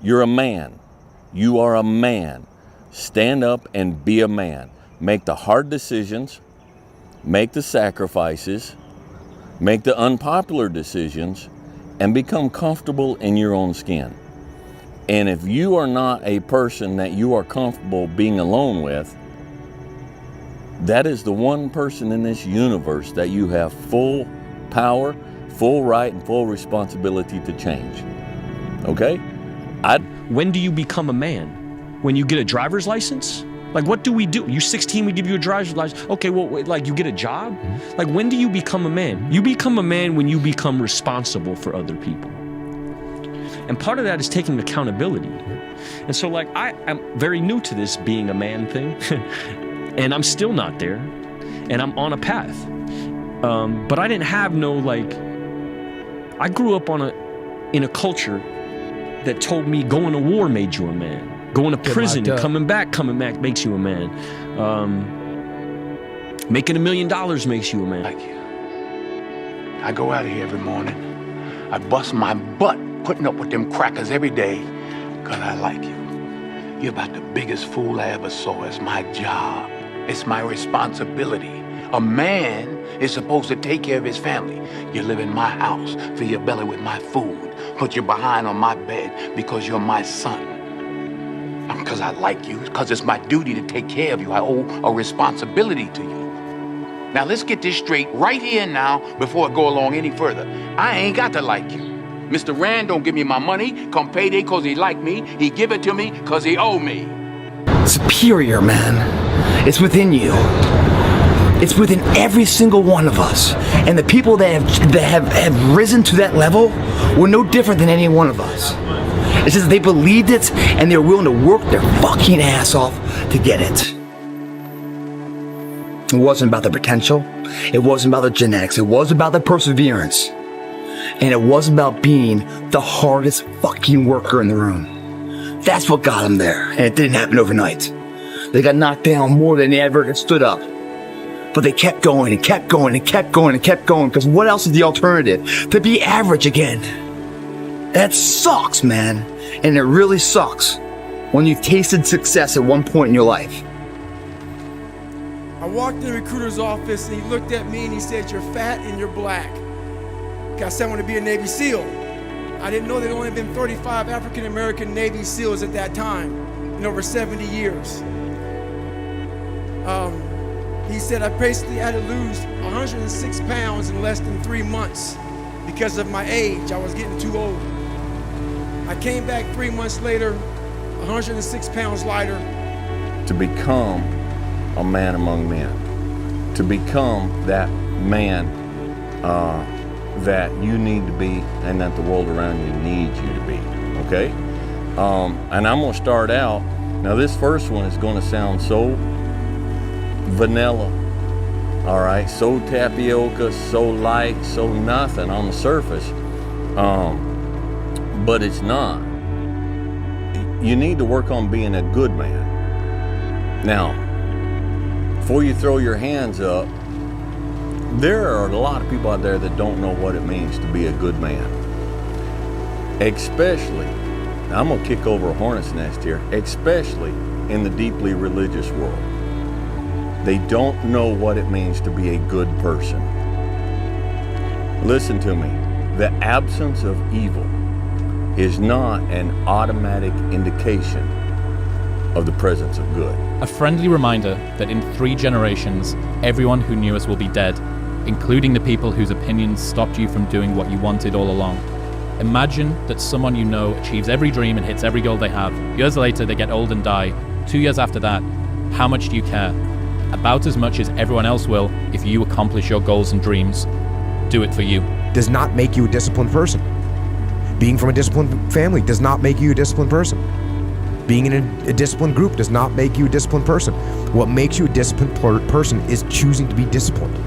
You're a man. You are a man. Stand up and be a man. Make the hard decisions. Make the sacrifices. Make the unpopular decisions. And become comfortable in your own skin. And if you are not a person that you are comfortable being alone with, that is the one person in this universe that you have full power, full right, and full responsibility to change. Okay? When do you become a man? When you get a driver's license? Like, what do we do? You're 16, we give you a driver's license. Okay, well, wait, like, you get a job? Mm-hmm. Like, when do you become a man? You become a man when you become responsible for other people. And part of that is taking accountability. And so, like, I'm very new to this being a man thing. And I'm still not there. And I'm on a path. But I didn't have no, like, I grew up in a culture that told me going to war made you a man. Going to prison and coming back makes you a man. Making $1 million makes you a man. Like you. I go out of here every morning. I bust my butt putting up with them crackers every day because I like you. You're about the biggest fool I ever saw. It's my job. It's my responsibility. A man is supposed to take care of his family. You live in my house, fill your belly with my food, put your behind on my bed because you're my son. Because I like you, because it's my duty to take care of you. I owe a responsibility to you. Now let's get this straight right here and now before it go along any further. I ain't got to like you. Mr. Rand don't give me my money come payday because he like me. He give it to me because he owe me. Superior, man. It's within you. It's within every single one of us. And the people that have risen to that level were no different than any one of us. It's just they believed it and they're willing to work their fucking ass off to get it. It wasn't about the potential. It wasn't about the genetics. It was about the perseverance. And it was about being the hardest fucking worker in the room. That's what got them there. And it didn't happen overnight. They got knocked down more than they ever stood up. But they kept going and kept going and kept going and kept going. Because what else is the alternative? To be average again. That sucks, man. And it really sucks when you've tasted success at one point in your life. I walked in the recruiter's office and he looked at me and he said, "You're fat and you're black." I said I want to be a Navy SEAL. I didn't know there had only been 35 African American Navy SEALs at that time in over 70 years. He said I basically had to lose 106 pounds in less than 3 months because of my age. I was getting too old. I came back 3 months later, 106 pounds lighter. To become a man among men. To become that man that you need to be and that the world around you needs you to be, okay? And I'm gonna start out, now this first one is gonna sound so vanilla, all right? So tapioca, so light, so nothing on the surface, but it's not. You need to work on being a good man. Now, before you throw your hands up, there are a lot of people out there that don't know what it means to be a good man. Especially, I'm gonna kick over a hornet's nest here, especially in the deeply religious world. They don't know what it means to be a good person. Listen to me, the absence of evil is not an automatic indication of the presence of good. A friendly reminder that in 3 generations, everyone who knew us will be dead, including the people whose opinions stopped you from doing what you wanted all along. Imagine that someone you know achieves every dream and hits every goal they have. Years later, they get old and die. 2 years after that, how much do you care? About as much as everyone else will if you accomplish your goals and dreams. Do it for you. Does not make you a disciplined person. Being from a disciplined family does not make you a disciplined person. Being in a disciplined group does not make you a disciplined person. What makes you a disciplined person is choosing to be disciplined.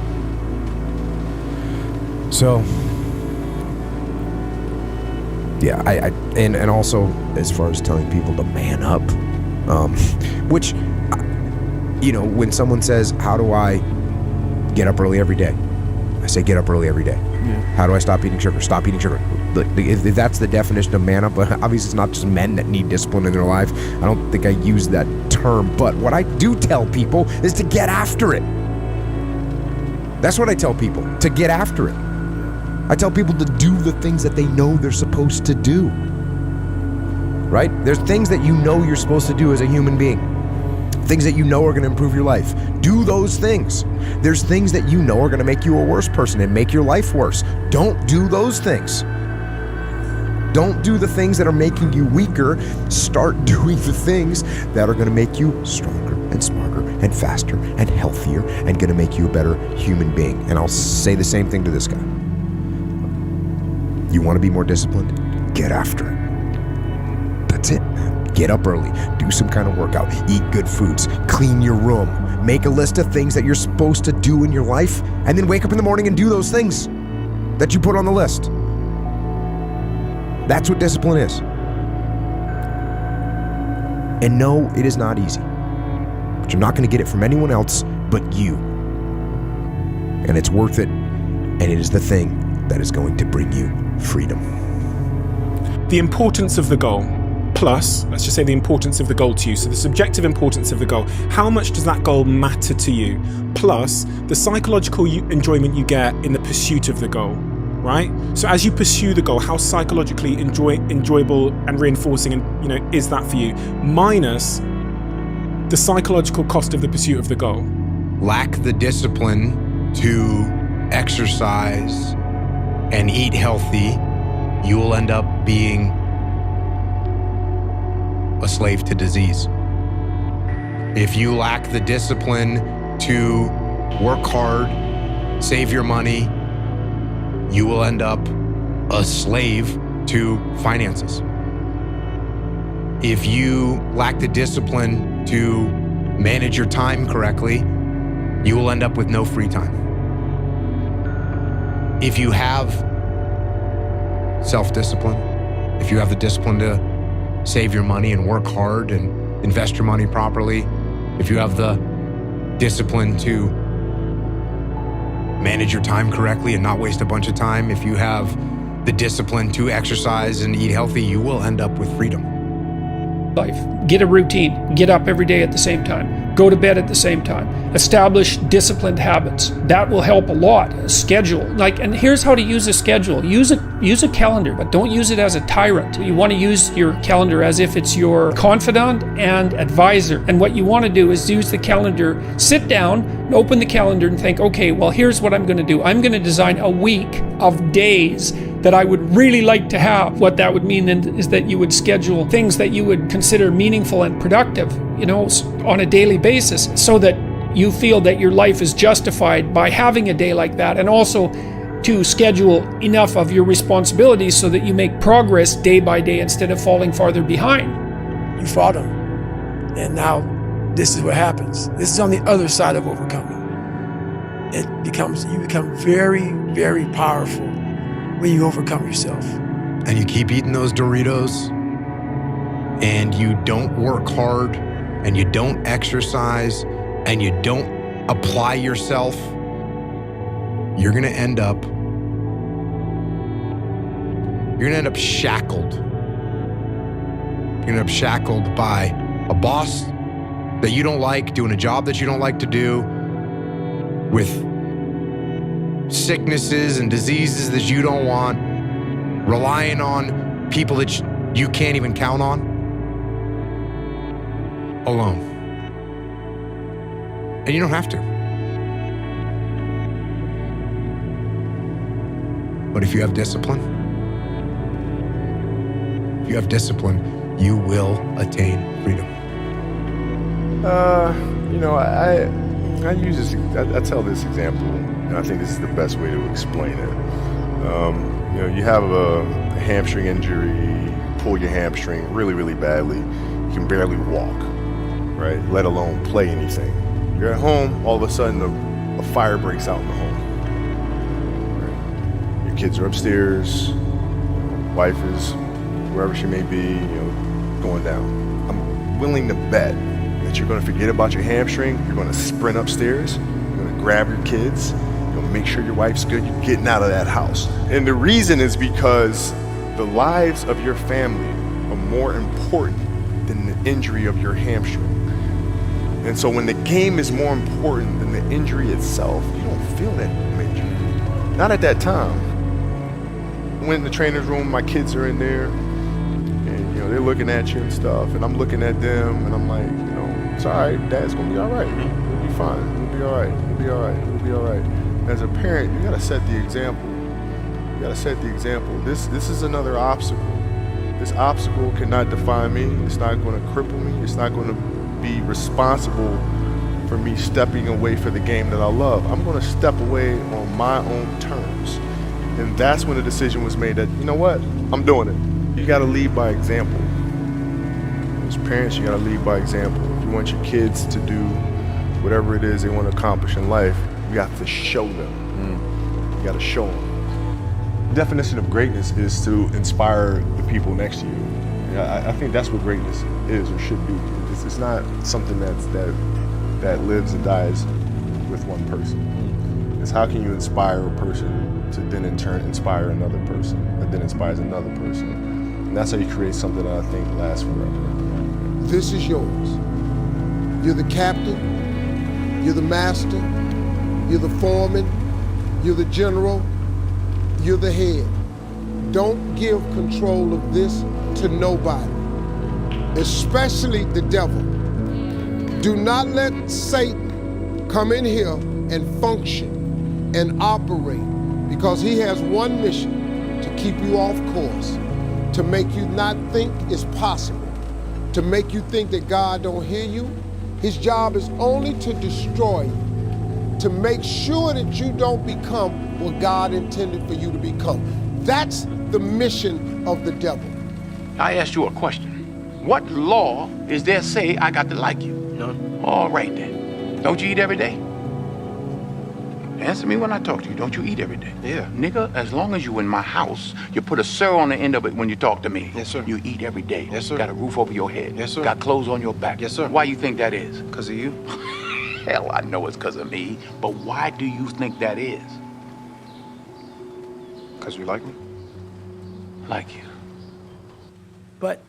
So, yeah, and also as far as telling people to man up, which, you know, when someone says, how do I get up early every day? I say, get up early every day. Yeah. How do I stop eating sugar? Stop eating sugar. If that's the definition of man up, but obviously it's not just men that need discipline in their life. I don't think I use that term, but what I do tell people is to get after it. That's what I tell people, to get after it. I tell people to do the things that they know they're supposed to do. Right? There's things that you know you're supposed to do as a human being. Things that you know are going to improve your life. Do those things. There's things that you know are going to make you a worse person and make your life worse. Don't do those things. Don't do the things that are making you weaker. Start doing the things that are going to make you stronger and smarter and faster and healthier and going to make you a better human being. And I'll say the same thing to this guy. You want to be more disciplined? Get after it. That's it, man. Get up early, do some kind of workout, eat good foods, clean your room, make a list of things that you're supposed to do in your life, and then wake up in the morning and do those things that you put on the list. That's what discipline is. And no, it is not easy. But you're not going to get it from anyone else but you. And it's worth it, and it is the thing that is going to bring you freedom. The importance of the goal. Plus, let's just say the importance of the goal to you. So the subjective importance of the goal. How much does that goal matter to you? Plus, the psychological enjoyment you get in the pursuit of the goal, right? So as you pursue the goal, how psychologically enjoyable and reinforcing and is that for you? Minus the psychological cost of the pursuit of the goal. Lack the discipline to exercise and eat healthy, you will end up being a slave to disease. If you lack the discipline to work hard, save your money, you will end up a slave to finances. If you lack the discipline to manage your time correctly, you will end up with no free time. If you have self-discipline, if you have the discipline to save your money and work hard and invest your money properly, if you have the discipline to manage your time correctly and not waste a bunch of time, if you have the discipline to exercise and eat healthy, you will end up with freedom. Life. Get a routine. Get up every day at the same time. Go to bed at the same time. Establish disciplined habits. That will help a lot. A schedule. And here's how to use a schedule. Use a calendar, but don't use it as a tyrant. You want to use your calendar as if it's your confidant and advisor. And what you want to do is use the calendar, sit down, open the calendar and think, okay, well, here's what I'm going to do. I'm going to design a week of days that I would really like to have. What that would mean then is that you would schedule things that you would consider meaningful and productive, on a daily basis, so that you feel that your life is justified by having a day like that, and also to schedule enough of your responsibilities so that you make progress day by day instead of falling farther behind. You fought him. And now this is what happens. This is on the other side of overcoming. You become very, very powerful when you overcome yourself. And you keep eating those Doritos, and you don't work hard, and you don't exercise, and you don't apply yourself, you're gonna end up shackled. You're gonna end up shackled by a boss that you don't like, doing a job that you don't like to do, with sicknesses and diseases that you don't want, relying on people that you can't even count on, alone. And you don't have to. But if you have discipline, you will attain freedom. I use this. I tell this example, and I think this is the best way to explain it. You have a hamstring injury, you pull your hamstring really, really badly. You can barely walk, right? Let alone play anything. You're at home, all of a sudden a fire breaks out in the home. Right? Your kids are upstairs, wife is wherever she may be, going down. I'm willing to bet that you're going to forget about your hamstring. You're going to sprint upstairs. You're going to grab your kids. You're going to make sure your wife's good. You're getting out of that house. And the reason is because The lives of your family are more important than the injury of your hamstring. And so when the game is more important than the injury itself, you don't feel that injury. Not at that time. I went in the trainer's room, my kids are in there, and they're looking at you and stuff, and I'm looking at them, and I'm like, it's all right, Dad's gonna be all right. It'll be fine. It'll be all right. It'll be all right. It'll be all right. As a parent, you gotta set the example. You gotta set the example. This is another obstacle. This obstacle cannot define me. It's not gonna cripple me. It's not gonna be responsible for me stepping away for the game that I love. I'm gonna step away on my own terms. And that's when the decision was made that, you know what, I'm doing it. You gotta lead by example. As parents, you gotta lead by example. If you want your kids to do whatever it is they want to accomplish in life, you have to show them. You gotta show them. The definition of greatness is to inspire the people next to you. I think that's what greatness is or should be. It's not something that lives and dies with one person. It's how can you inspire a person to then in turn inspire another person, that then inspires another person. And that's how you create something that I think lasts forever. This is yours. You're the captain, you're the master, you're the foreman, you're the general, you're the head. Don't give control of this to nobody, especially the devil. Do not let Satan come in here and function and operate, because he has one mission: to keep you off course, to make you not think it's possible, to make you think that God don't hear you. His job is only to destroy you, to make sure that you don't become what God intended for you to become. That's the mission of the devil. I asked you a question. What law is there say I got to like you? None. All right then. Don't you eat every day? Answer me when I talk to you. Don't you eat every day? Yeah. Nigga, as long as you in my house, you put a sir on the end of it when you talk to me. Yes, sir. You eat every day. Yes, sir. Got a roof over your head. Yes, sir. Got clothes on your back. Yes, sir. Why you think that is? Because of you. Hell, I know it's because of me. But why do you think that is? Because you like me? Like you. But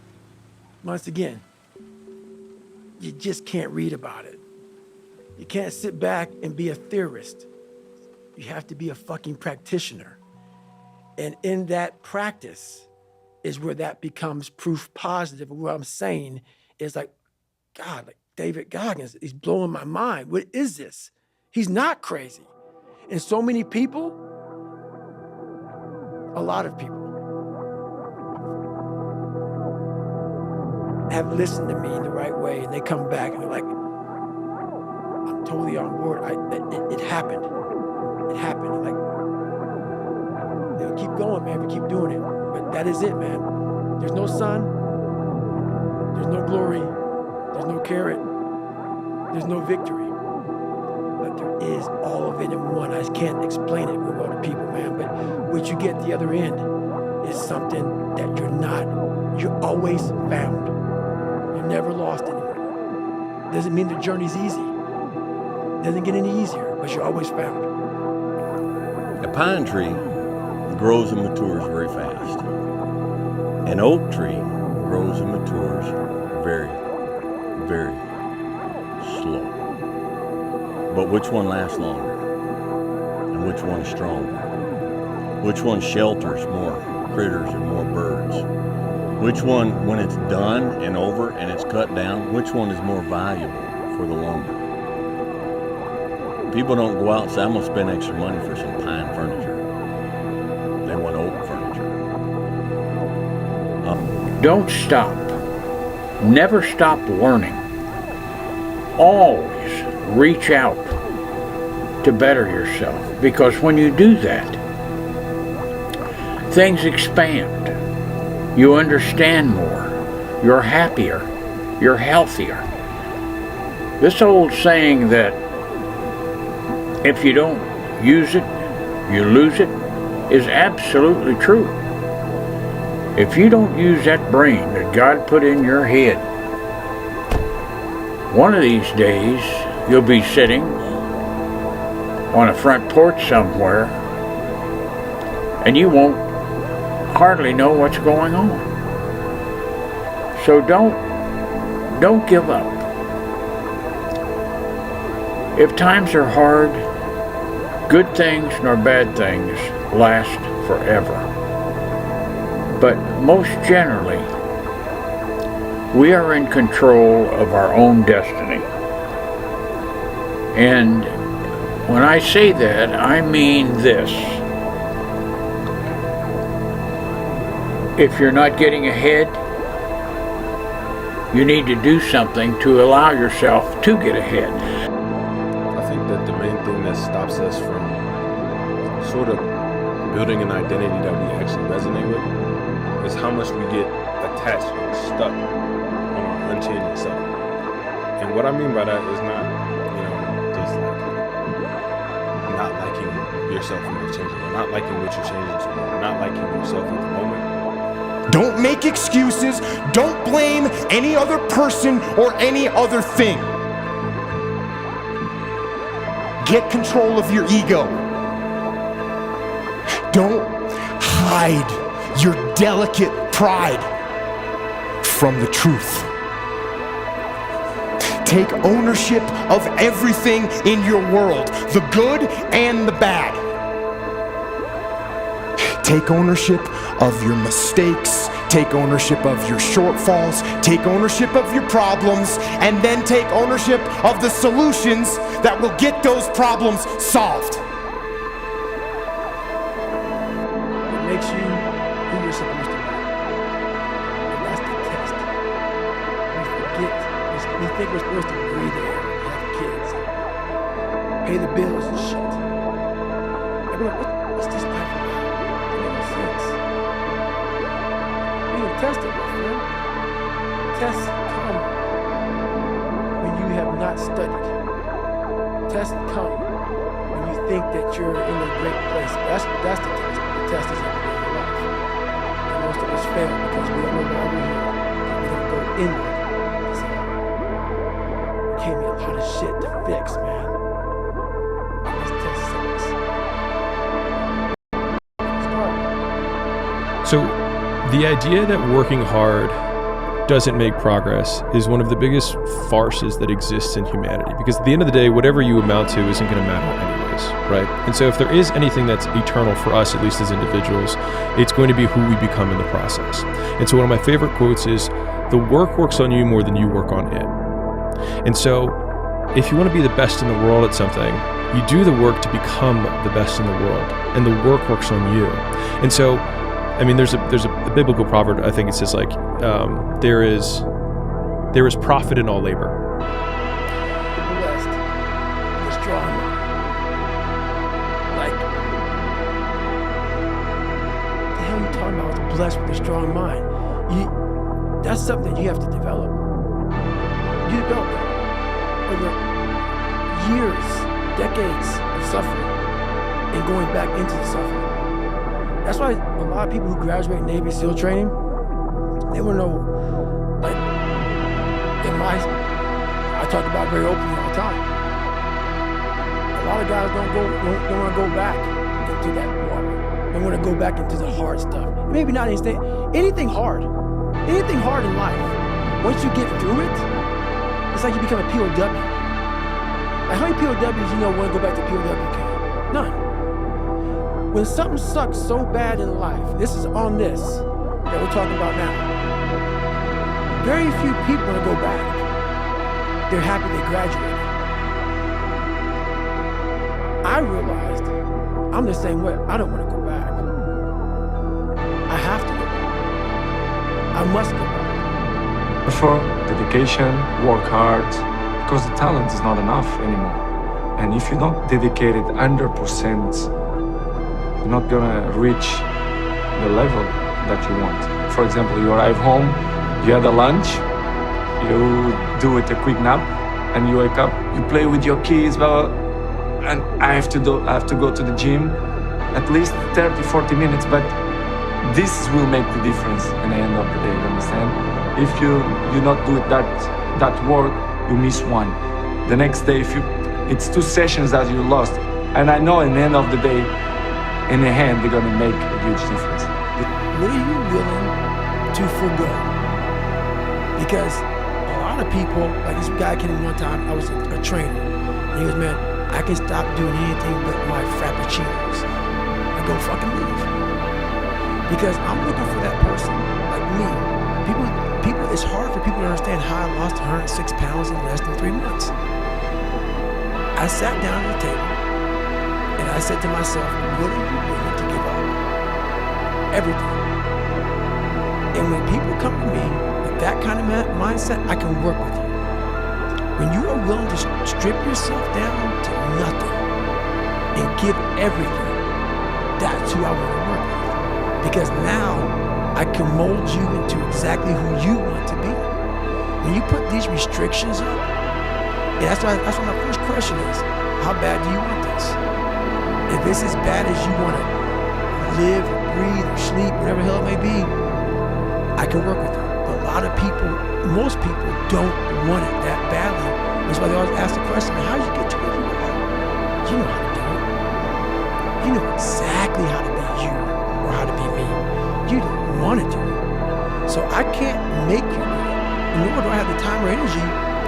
once again, you just can't read about it. You can't sit back and be a theorist. You have to be a fucking practitioner. And in that practice is where that becomes proof positive. What I'm saying is like, God, like David Goggins, he's blowing my mind. What is this? He's not crazy. And so many people, a lot of people, have listened to me in the right way, and they come back and they're like, I'm totally on board. It happened. It happened. And like, they'll keep going, man. We keep doing it. But that is it, man. There's no sun. There's no glory. There's no carrot. There's no victory. But there is all of it in one. I can't explain it with other people, man. But what you get at the other end is something that you're always found. You're never lost anywhere. Doesn't mean the journey's easy. Doesn't get any easier, but you're always found. A pine tree grows and matures very fast. An oak tree grows and matures very, very slow. But which one lasts longer? And which one is stronger? Which one shelters more critters and more birds? Which one, when it's done and over and it's cut down, which one is more valuable for the lumber? People don't go out and say, I'm going to spend extra money for some pine furniture. They want oak furniture. Don't stop. Never stop learning. Always reach out to better yourself, because when you do that, things expand. You understand more. You're happier. You're healthier. This old saying that if you don't use it, you lose it, is absolutely true. If you don't use that brain that God put in your head, one of these days you'll be sitting on a front porch somewhere and you won't hardly know what's going on. So don't give up. If times are hard, good things nor bad things last forever. But most generally, we are in control of our own destiny. And when I say that, I mean this. If you're not getting ahead, you need to do something to allow yourself to get ahead. I think that the main thing that stops us from sort of building an identity that we actually resonate with is how much we get attached and stuck on our unchanging self. And what I mean by that is not, just like not liking yourself when you're changing, or not liking what you're changing to, or not liking yourself at the moment. Don't make excuses. Don't blame any other person or any other thing. Get control of your ego. Don't hide your delicate pride from the truth. Take ownership of everything in your world, the good and the bad. Take ownership of your mistakes, take ownership of your shortfalls, take ownership of your problems, and then take ownership of the solutions that will get those problems solved. It makes you who you're supposed to be. And that's the test. We forget. We think we're supposed to breathe air, have kids, pay the bills and shit. And we're like, what's this life about? It makes sense. Being tested, my friend. Tests come when you have not studied. Tests come when you think that you're in a great place. That's the test. The test is every day of your life. And most of us fail because we don't know why we're here. We don't go inward. So, it gave me a lot of shit to fix, man. And this test sucks. So, the idea that working hard doesn't make progress is one of the biggest farces that exists in humanity, because at the end of the day, whatever you amount to isn't going to matter anyways, right? And so if there is anything that's eternal for us, at least as individuals, it's going to be who we become in the process. And so one of my favorite quotes is, the work works on you more than you work on it. And so if you want to be the best in the world at something, you do the work to become the best in the world, and the work works on you. And so, I mean, there's a biblical proverb, I think it says like, there is profit in all labor. Blessed, the strong one. Like, the hell are you talking about? I was blessed with a strong mind. That's something that you have to develop. You develop that over years, decades of suffering, and going back into the suffering. That's why a lot of people who graduate Navy SEAL training, they want to know, like, I talk about very openly all the time. A lot of guys don't want to go back into that water. They want to go back into the hard stuff. Maybe not anything hard in life. Once you get through it, it's like you become a POW. Like, how many POWs you know want to go back to POW camp? None. When something sucks so bad in life, this is on this that we're talking about now. Very few people want to go back. They're happy they graduated. I realized I'm the same way. I don't want to go back. I have to go back. I must go back. Effort, dedication, work hard, because the talent is not enough anymore. And if you're not dedicated 100%, you're not gonna reach the level that you want. For example, you arrive home, you had a lunch, you do it a quick nap, and you wake up, you play with your kids, blah, blah, and I have to go to the gym at least 30-40 minutes, but this will make the difference in the end of the day, you understand? If you not do that work, you miss one. The next day, it's 2 sessions that you lost, and I know in the end of the day, in the hand, they're gonna make a huge difference. what are you willing to forgo? Because a lot of people, like this guy came in one time, I was a trainer, and he goes, man, I can stop doing anything but my frappuccinos. I go fucking leave. Because I'm looking for that person, like me. People, it's hard for people to understand how I lost 106 pounds in less than 3 months. I sat down at the table and I said to myself, what are you willing to give up? Everything. And when people come to me with that kind of mindset, I can work with you. When you are willing to strip yourself down to nothing and give everything, that's who I want to work with. Because now I can mold you into exactly who you want to be. When you put these restrictions up, and that's why my first question is, how bad do you want this? If it's as bad as you want to live, breathe, or sleep, whatever the hell it may be, I can work with you. But a lot of people, most people don't want it that badly. That's why they always ask the question, how did you get to where you are? You know how to do it. You know exactly how to be you or how to be me. You don't want to do it. So I can't make you do it. Nor do I have the time or energy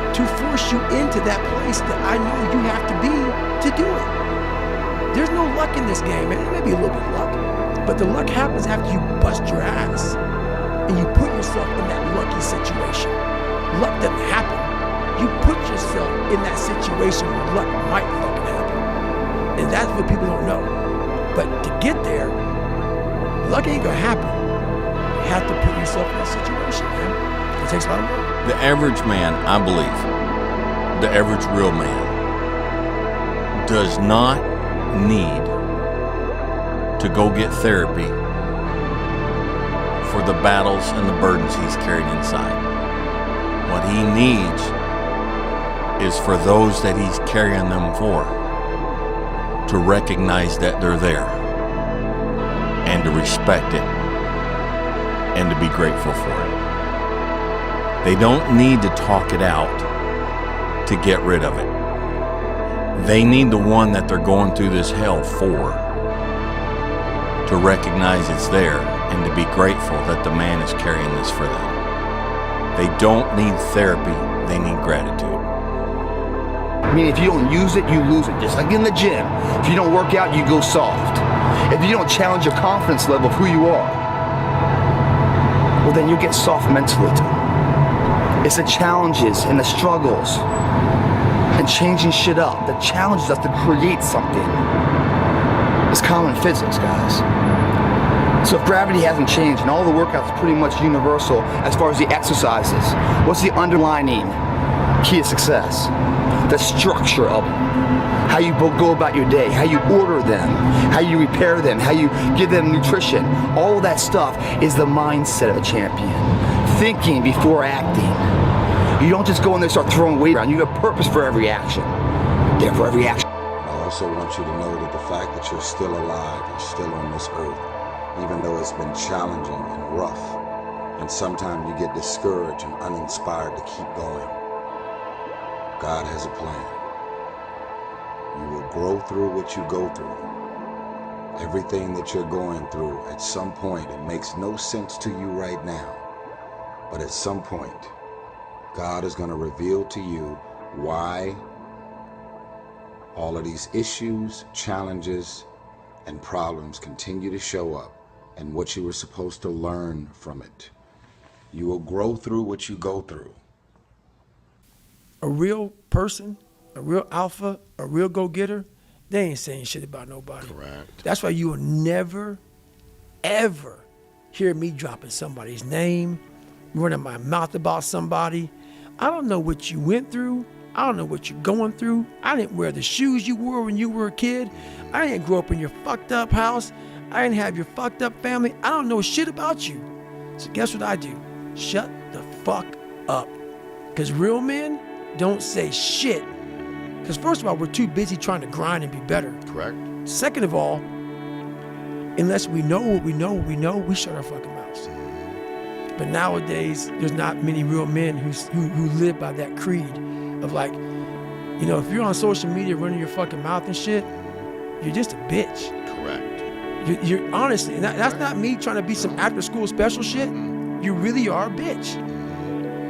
to force you into that place that I know you have to be to do it. There's no luck in this game, and it may be a little bit of luck, but the luck happens after you bust your ass and you put yourself in that lucky situation. Luck doesn't happen. You put yourself in that situation where luck might fucking happen. And that's what people don't know. But to get there, luck ain't gonna happen. You have to put yourself in that situation, man. It takes a lot of work. The average man, I believe, the average real man, does not need to go get therapy for the battles and the burdens he's carried inside. What he needs is for those that he's carrying them for to recognize that they're there and to respect it and to be grateful for it. They don't need to talk it out to get rid of it. They need the one that they're going through this hell for to recognize it's there and to be grateful that the man is carrying this for them. They don't need therapy, they need gratitude. I mean, if you don't use it, you lose it. Just like in the gym. If you don't work out, you go soft. If you don't challenge your confidence level of who you are, well, then you get soft mentally too. It's the challenges and the struggles and changing shit up that challenges us to create something. It's common physics, guys. So if gravity hasn't changed and all the workouts are pretty much universal as far as the exercises, what's the underlying key of success? The structure of them. How you go about your day, how you order them, how you repair them, how you give them nutrition. All that stuff is the mindset of a champion. Thinking before acting. You don't just go in there and start throwing weight around. You have purpose for every action. Therefore, every action. I also want you to know that the fact that you're still alive, you're still on this earth, even though it's been challenging and rough, and sometimes you get discouraged and uninspired to keep going. God has a plan. You will grow through what you go through. Everything that you're going through, at some point, it makes no sense to you right now. But at some point, God is going to reveal to you why all of these issues, challenges, and problems continue to show up and what you were supposed to learn from it. You will grow through what you go through. A real person, a real alpha, a real go-getter, they ain't saying shit about nobody. Correct. That's why you will never, ever hear me dropping somebody's name, running my mouth about somebody. I don't know what you went through. I don't know what you're going through. I didn't wear the shoes you wore when you were a kid. I didn't grow up in your fucked up house. I didn't have your fucked up family. I don't know shit about you. So guess what I do? Shut the fuck up. Because real men don't say shit. Because first of all, we're too busy trying to grind and be better. Correct. Second of all, unless we know what we know, we shut our fucking mouths. But nowadays, there's not many real men who live by that creed of like, if you're on social media running your fucking mouth and shit, you're just a bitch. Correct. You're honestly, and that's not me trying to be some after school special shit. You really are a bitch.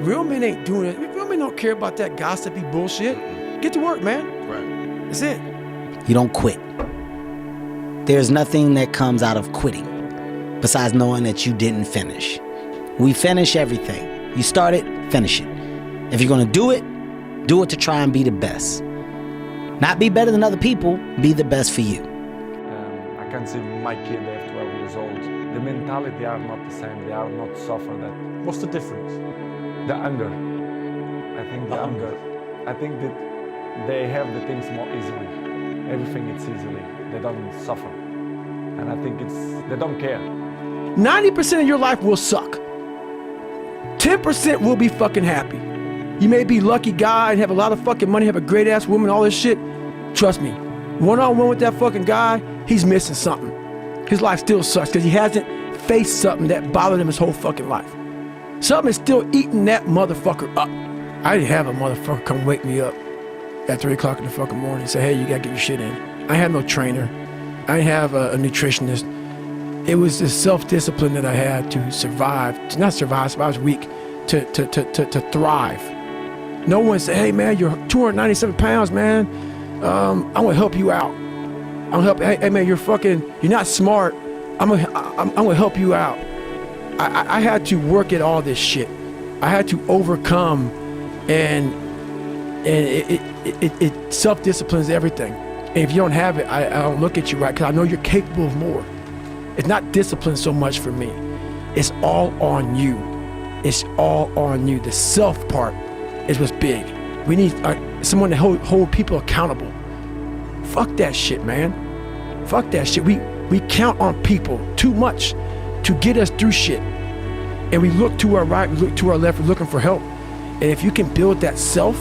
Real men ain't doing it. Real men don't care about that gossipy bullshit. Get to work, man. Right. That's it. You don't quit. There's nothing that comes out of quitting besides knowing that you didn't finish. We finish everything. You start it, finish it. If you're gonna do it to try and be the best. Not be better than other people, be the best for you. I can see my kid, they have 12 years old. The mentality are not the same. They are not suffer that. What's the difference? The anger. I think the anger. I think that they have the things more easily. Everything it's easily. They don't suffer. And I think they don't care. 90% of your life will suck. 10% will be fucking happy. You may be a lucky guy and have a lot of fucking money, have a great ass woman, all this shit. Trust me, one-on-one with that fucking guy, he's missing something. His life still sucks because he hasn't faced something that bothered him his whole fucking life. Something is still eating that motherfucker up. I didn't have a motherfucker come wake me up at 3 o'clock in the fucking morning and say, hey, you gotta get your shit in. I had no trainer. I didn't have a nutritionist. It was the self-discipline that I had to survive, to not survive, I was weak, to thrive. No one said, hey man, you're 297 pounds, man. I'm gonna help you out. I'm gonna help, hey man, you're not smart. I'm gonna help you out. I had to work at all this shit. I had to overcome, and it self-disciplines everything. And if you don't have it, I don't look at you right, because I know you're capable of more. It's not discipline so much for me. It's all on you. It's all on you. The self part is what's big. We need someone to hold people accountable. Fuck that shit, man. Fuck that shit. We count on people too much to get us through shit. And we look to our right, we look to our left, we're looking for help. And if you can build that self,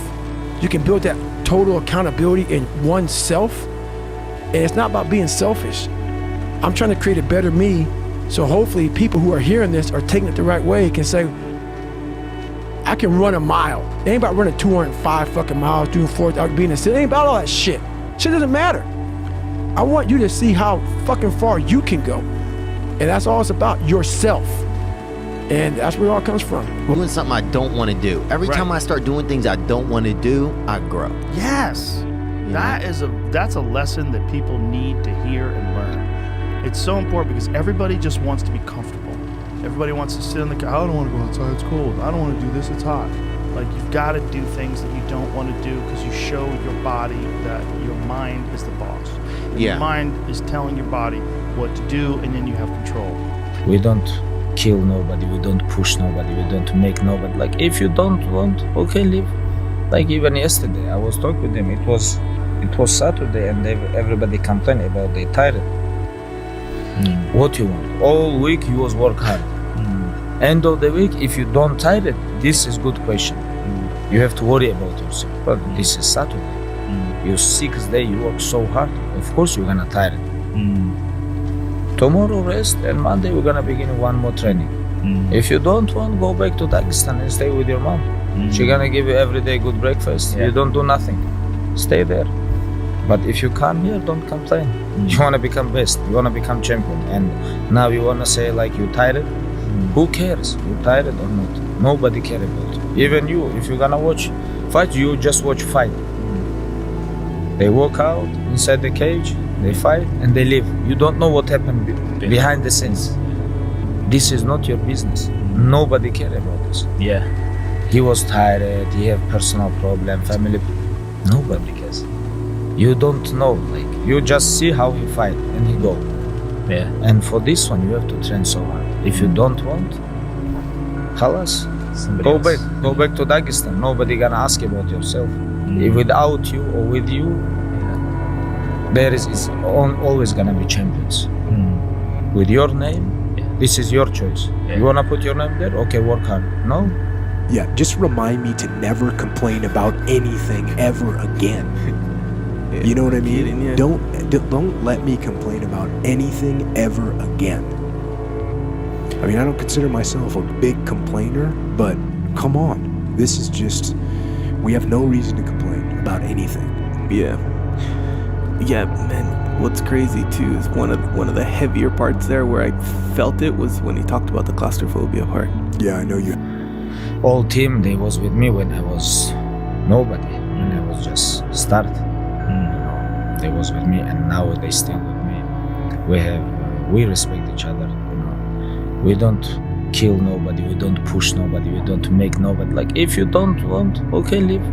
you can build that total accountability in oneself. And it's not about being selfish. I'm trying to create a better me, so hopefully people who are hearing this are taking it the right way, can say, I can run a mile. It ain't about running 205 fucking miles, doing 4,000, being in the city. It ain't about all that shit. Shit doesn't matter. I want you to see how fucking far you can go. And that's all it's about, yourself. And that's where it all comes from. Doing something I don't want to do. Every time I start doing things I don't want to do, I grow. Yes. That's a lesson that people need to hear and learn. It's so important because everybody just wants to be comfortable. Everybody wants to sit in the car. I don't want to go outside, it's cold. I don't want to do this, it's hot. Like, you've got to do things that you don't want to do because you show your body that your mind is the boss. And your mind is telling your body what to do, and then you have control. We don't kill nobody, we don't push nobody, we don't make nobody. Like, if you don't want, okay, leave. Like, even yesterday, I was talking with them. It was Saturday, and everybody complained about they tired. What you want? All week you was work hard. End of the week, if you don't tired, this is good question. You have to worry about yourself. But this is Saturday. Your 6th day, you work so hard. Of course you're gonna tired. Tomorrow rest, and Monday we're gonna begin one more training. If you don't want, go back to Dagestan and stay with your mom. She's gonna give you every day good breakfast. You don't do nothing. Stay there. But if you come here, don't complain. You wanna become best. You wanna become champion. And now you wanna say like you tired? Who cares? You tired or not? Nobody cares about you. Even you, if you're gonna watch fight, you just watch fight. They walk out inside the cage, they fight, and they leave. You don't know what happened behind the scenes. This is not your business. Nobody cares about this. Yeah. He was tired, he have personal problem, family. Nobody cares. You don't know, like, you just see how he fight and he go. Yeah. And for this one, you have to train so hard. If you don't want, halas, go back to Dagestan. Nobody gonna ask about yourself. If without you or with you, there is always gonna be champions. With your name, this is your choice. You wanna put your name there? Okay, work hard. No? Yeah, just remind me to never complain about anything ever again. You know what I mean? Don't let me complain about anything ever again. I mean, I don't consider myself a big complainer, but come on. This is just, we have no reason to complain about anything. Yeah, man. what's crazy too is one of the heavier parts there where I felt it was when he talked about the claustrophobia part. Yeah, I know you. All team, they was with me when I was nobody, when I was just started. They was with me, and now they still with me. We respect each other. We don't kill nobody, we don't push nobody, we don't make nobody. Like, if you don't want, okay, leave.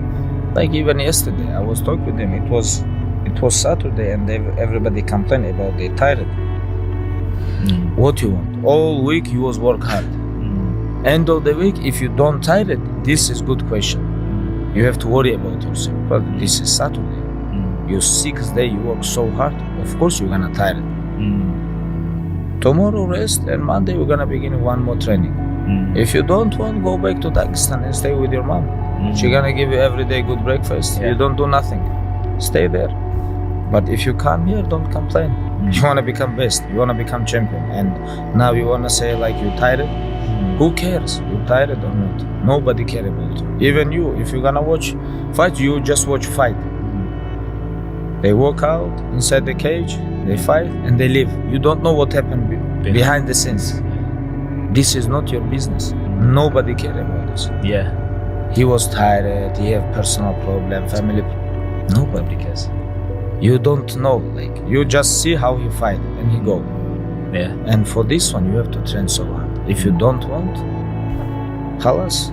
Like, even yesterday, I was talking with them. It was Saturday, and everybody complained about they tired. What you want? All week you was work hard. End of the week, if you don't tired, this is good question. You have to worry about yourself. But this is Saturday. Your 6th day, you work so hard. Of course you're gonna tired. Tomorrow rest, and Monday we're gonna begin one more training. If you don't want, go back to Dagestan and stay with your mom. She's gonna give you every day good breakfast. You don't do nothing. Stay there. But if you come here, don't complain. You wanna become best. You wanna become champion. And now you wanna say like you tired. Who cares? You tired or not? Nobody cares about you. Even you, if you're gonna watch fight, you just watch fight. They walk out inside the cage, they fight, and they leave. You don't know what happened behind the scenes. This is not your business. Nobody cares about this. Yeah. He was tired, he have personal problem, family. Nobody cares. You don't know, like, you just see how he fight and he go. Yeah. And for this one, you have to train so hard. If you don't want, halas,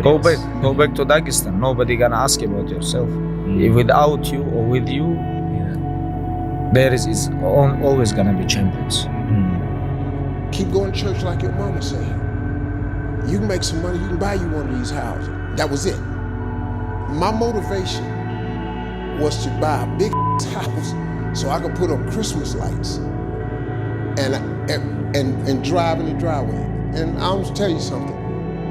go back to Dagestan. Nobody gonna ask about yourself. If without you or with you, there is always gonna be champions. Keep going to church like your mama said. You can make some money, you can buy you one of these houses. That was it. My motivation was to buy a big house so I could put up Christmas lights and drive in the driveway. And I'll tell you something,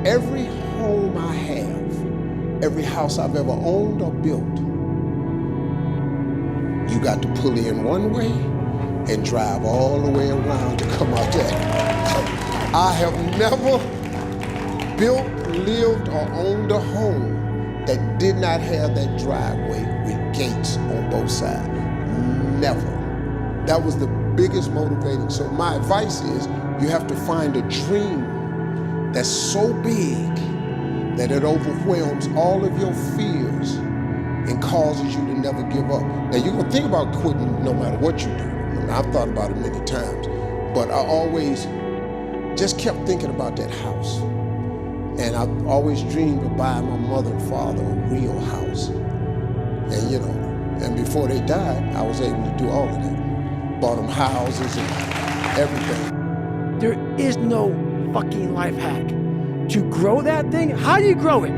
every home I have, every house I've ever owned or built, you got to pull in one way and drive all the way around to come out there. I have never built, lived, or owned a home that did not have that driveway with gates on both sides. Never. That was the biggest motivating. So my advice is, you have to find a dream that's so big that it overwhelms all of your fears and causes you to never give up. Now, you're gonna think about quitting no matter what you do. I mean, I've thought about it many times, but I always just kept thinking about that house. And I've always dreamed of buying my mother and father a real house. And and before they died, I was able to do all of that. Bought them houses and everything. There is no fucking life hack. To grow that thing, how do you grow it?